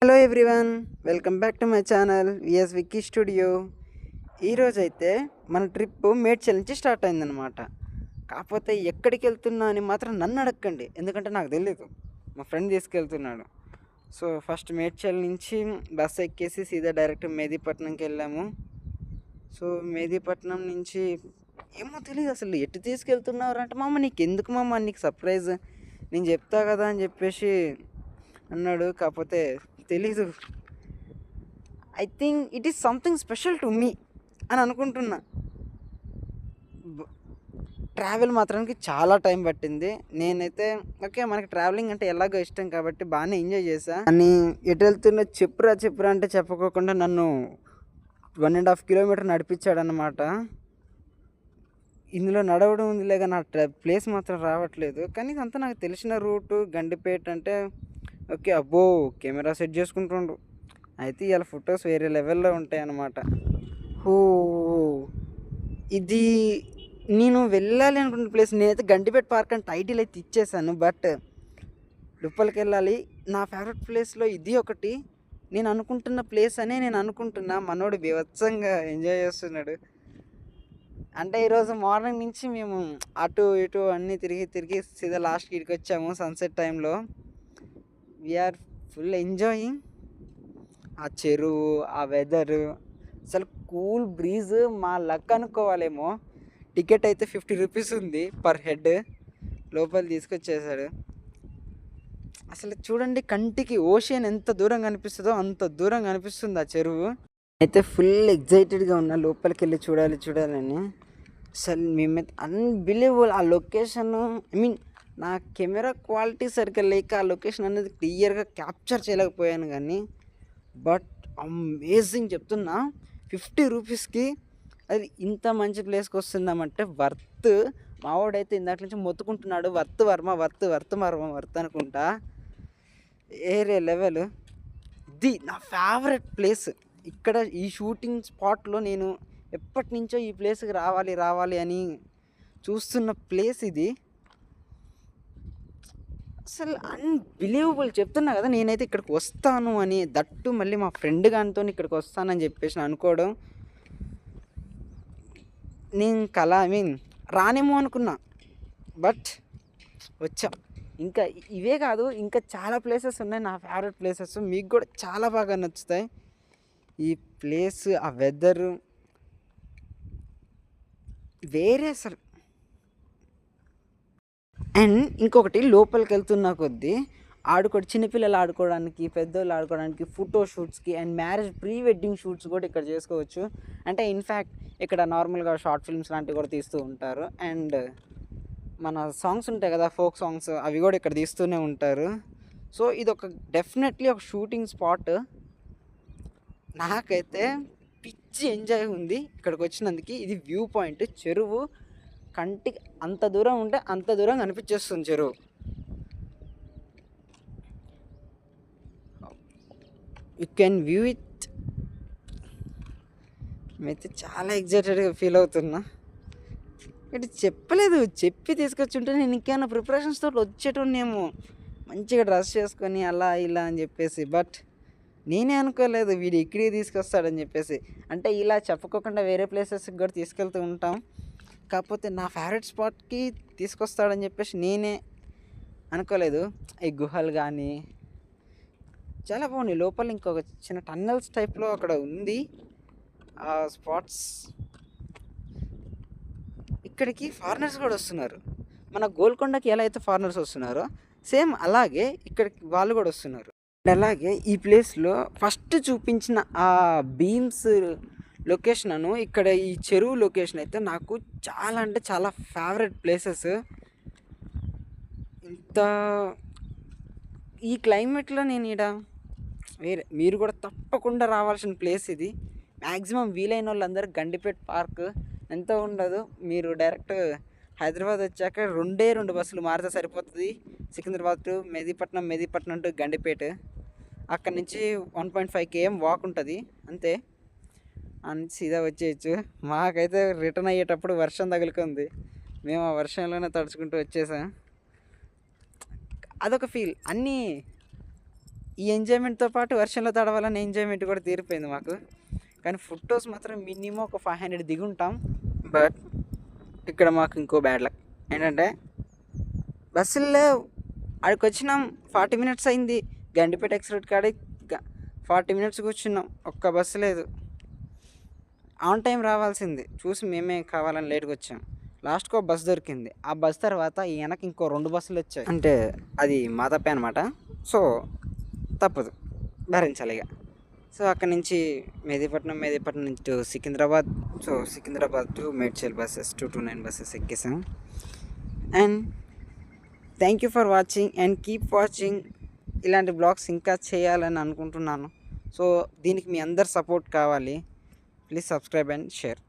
Hello everyone, welcome back to my channel VS Vicky studio. ఈరోజైతే మన trip Medchal నుంచి start అయిందనమాట. కాకపోతే ఎక్కడికి వెళ్తున్నా అని మాత్రం నన్ను అడగండి, ఎందుకంటే నాకు తెలియదు. మా ఫ్రెండ్ తీసుకెళ్తున్నాడు. సో ఫస్ట్ మేడ్చల్ నుంచి బస్సు ఎక్కేసి సీదా డైరెక్ట్ మెహదీపట్నంకి వెళ్ళాము. సో మెహదీపట్నం నుంచి ఏమో తెలియదు అసలు ఎటు తీసుకెళ్తున్నారు అంటే, మామ నీకు ఎందుకు మామ, నీకు సర్ప్రైజ్, నేను చెప్తా కదా అని చెప్పేసి అన్నాడు. కాకపోతే తెలీదు. I think it is something special to me అని అనుకుంటున్నా. ట్రావెల్ మాత్రానికి చాలా టైం పట్టింది. నేనైతే ఓకే, మనకి ట్రావెలింగ్ అంటే ఎలాగో ఇష్టం కాబట్టి బాగానే ఎంజాయ్ చేశా. అని ఎటు వెళ్తున్నా చెప్పురా అంటే చెప్పుకోకుండా నన్ను 1.5 కిలోమీటర్ నడిపించాడు అనమాట. ఇందులో నడవడం ఉంది లేక నా ప్లేస్ మాత్రం రావట్లేదు. కానీ ఇదంతా నాకు తెలిసిన రూటు. గండిపేట అంటే ఓకే, అబ్బో కెమెరా సెట్ చేసుకుంటుండు. అయితే ఇవాళ ఫొటోస్ వేరే లెవెల్లో ఉంటాయి అన్నమాట. ఓ, ఇది నేను వెళ్ళాలి అనుకున్న ప్లేస్. నేనైతే గండిపేట పార్క్ అని టైటిల్ అయితే ఇచ్చేసాను, బట్ లోపలికి వెళ్ళాలి. నా ఫేవరెట్ ప్లేస్లో ఇది ఒకటి. నేను అనుకుంటున్న ప్లేస్ అనే నేను అనుకుంటున్నా. మనోడు బీభత్సంగా ఎంజాయ్ చేస్తున్నాడు. అంటే ఈరోజు మార్నింగ్ నుంచి మేము అటు ఇటు అన్నీ తిరిగి సీదా లాస్ట్కి ఇక్కడికి వచ్చాము. సన్సెట్ టైంలో వీఆర్ ఫుల్ ఎంజాయింగ్. ఆ చెరువు, ఆ వెదరు, అసలు కూల్ బ్రీజ్. మా లక్ అనుకోవాలేమో. టికెట్ అయితే 50 రూపీస్ ఉంది పర్ హెడ్. లోపల తీసుకొచ్చేసాడు. అసలు చూడండి, కంటికి ఓషియన్ ఎంత దూరం కనిపిస్తుందో అంత దూరం కనిపిస్తుంది ఆ చెరువు. అయితే ఫుల్ ఎగ్జైటెడ్గా ఉన్నా లోపలికి వెళ్ళి చూడాలని. అసలు మేమైతే అన్బిలీవబుల్ ఆ లొకేషన్. ఐ మీన్ నా కెమెరా క్వాలిటీ సరిగ్గా లేక ఆ లొకేషన్ అనేది క్లియర్గా క్యాప్చర్ చేయలేకపోయాను. కానీ బట్ అమేజింగ్ చెప్తున్నా. 50 రూపీస్కి అది ఇంత మంచి ప్లేస్కి వస్తుందామంటే వర్త్. మావాడైతే ఇందాక నుంచి మొత్తుకుంటున్నాడు, వర్త్ వర్మ వర్త్ అనుకుంటా. ఏరే లెవెల్. ఇది నా ఫేవరెట్ ప్లేస్. ఇక్కడ ఈ షూటింగ్ స్పాట్లో నేను ఎప్పటి నుంచో ఈ ప్లేస్కి రావాలి అని చూస్తున్న ప్లేస్ ఇది. అసలు అన్బిలీవబుల్ చెప్తున్నా కదా. నేనైతే ఇక్కడికి వస్తాను అని, దట్టు మళ్ళీ మా ఫ్రెండ్ గానితో ఇక్కడికి వస్తానని చెప్పేసి అనుకోవడం నేను ఐ మీన్ రానేమో అనుకున్నా, బట్ వచ్చా. ఇంకా ఇవే కాదు, ఇంకా చాలా ప్లేసెస్ ఉన్నాయి నా ఫేవరెట్ ప్లేసెస్. మీకు కూడా చాలా బాగా నచ్చుతాయి ఈ ప్లేస్. ఆ వెదరు వేరే అసలు. అండ్ ఇంకొకటి, లోపలికి వెళ్తున్న కొద్దీ చిన్నపిల్లలు ఆడుకోవడానికి, పెద్దోళ్ళు ఆడుకోవడానికి, ఫోటో షూట్స్కి and marriage pre wedding shoots కూడా ఇక్కడ చేసుకోవచ్చు. అంటే ఇన్ఫ్యాక్ట్ ఇక్కడ నార్మల్గా షార్ట్ ఫిల్మ్స్ లాంటివి కూడా తీస్తూ ఉంటారు. అండ్ మన సాంగ్స్ ఉంటాయి కదా, ఫోక్ సాంగ్స్, అవి కూడా ఇక్కడ తీస్తూనే ఉంటారు. సో ఇది ఒక డెఫినెట్లీ ఒక షూటింగ్ స్పాట్. నాకైతే పిచ్చి ఎంజాయ్ ఉంది ఇక్కడికి వచ్చినందుకు. ఇది వ్యూ పాయింట్, చెరువు కంటికి అంత దూరం ఉంటే అంత దూరం కనిపించేస్తుంది చెరువు. You can view it. మేమైతే చాలా ఎగ్జైటెడ్గా ఫీల్ అవుతున్నా. ఇటు చెప్పలేదు, చెప్పి తీసుకొచ్చుంటే నేను ఇంకేమైనా ప్రిపరేషన్స్తో వచ్చేటోనేమో, మంచిగా డ్రెస్ చేసుకొని అలా ఇలా అని చెప్పేసి. బట్ నేనే అనుకోలేదు వీడు ఇక్కడికి తీసుకొస్తాడని చెప్పేసి. అంటే ఇలా చెప్పుకోకుండా వేరే ప్లేసెస్కి కూడా తీసుకెళ్తూ ఉంటాం. కాకపోతే నా ఫేవరెట్ స్పాట్కి తీసుకొస్తాడని చెప్పేసి నేనే అనుకోలేదు. ఈ గుహలు కానీ చాలా బాగున్నాయి. లోపల ఇంకొక చిన్న టన్నల్స్ టైప్లో అక్కడ ఉంది ఆ స్పాట్స్. ఇక్కడికి ఫారినర్స్ కూడా వస్తున్నారు. మన గోల్కొండకి ఎలా అయితే ఫారినర్స్ వస్తున్నారో సేమ్ అలాగే ఇక్కడికి వాళ్ళు కూడా వస్తున్నారు. అలాగే ఈ ప్లేస్లో ఫస్ట్ చూపించిన ఆ బీమ్స్ లొకేషన్ ఇక్కడ ఈ చెరువు లొకేషన్ అయితే నాకు చాలా అంటే చాలా ఫేవరెట్ ప్లేసెస్. ఇంత ఈ క్లైమేట్లో నేను వేరే మీరు కూడా తప్పకుండా రావాల్సిన ప్లేస్ ఇది. మ్యాక్సిమం వీలైన వాళ్ళందరూ గండిపేట పార్క్ ఎంతో ఉండదు, మీరు డైరెక్ట్ హైదరాబాద్ వచ్చాక 2 బస్సులు మారితే సరిపోతుంది. Secunderabad to Mehdipatnam to Gandipet. అక్కడి నుంచి 1.5 km వాక్ ఉంటుంది అంతే. అని సీదా వచ్చేయచ్చు. మాకైతే రిటర్న్ అయ్యేటప్పుడు వర్షం తగులుకుంది, మేము ఆ వర్షంలోనే తడుచుకుంటూ వచ్చేసాం. అదొక ఫీల్. అన్నీ ఈ ఎంజాయ్మెంట్తో పాటు వర్షంలో తడవాలనే ఎంజాయ్మెంట్ కూడా తీరిపోయింది మాకు. కానీ ఫొటోస్ మాత్రం మినిమం ఒక 500 దిగి ఉంటాం. బట్ ఇక్కడ మాకు ఇంకో బ్యాడ్ లక్ ఏంటంటే బస్సులు లేవు. ఆడికి వచ్చినాం 40 మినిట్స్ అయింది. గండిపేట ఎక్స్ రోడ్ కాడ 40 మినిట్స్ కూర్చున్నాం, ఒక్క బస్సు లేదు. ఆన్ టైం రావాల్సింది చూసి మేమే కావాలని లేట్గా వచ్చాం. లాస్ట్కి ఒక బస్సు దొరికింది. ఆ బస్ తర్వాత ఈ వెనక ఇంకో 2 బస్సులు వచ్చాయి. అంటే అది మా తప్పే అనమాట. సో తప్పదు, భరించాలి ఇక. సో అక్కడి నుంచి మెహదీపట్నం నుంచి to Secunderabad. So Secunderabad to Medchal buses 229 buses ఎక్కేసాం. And thank you for watching and keep watching. ఇలాంటి బ్లాగ్స్ ఇంకా చేయాలని అనుకుంటున్నాను. సో దీనికి మీ అందరు సపోర్ట్ కావాలి. Please subscribe and share.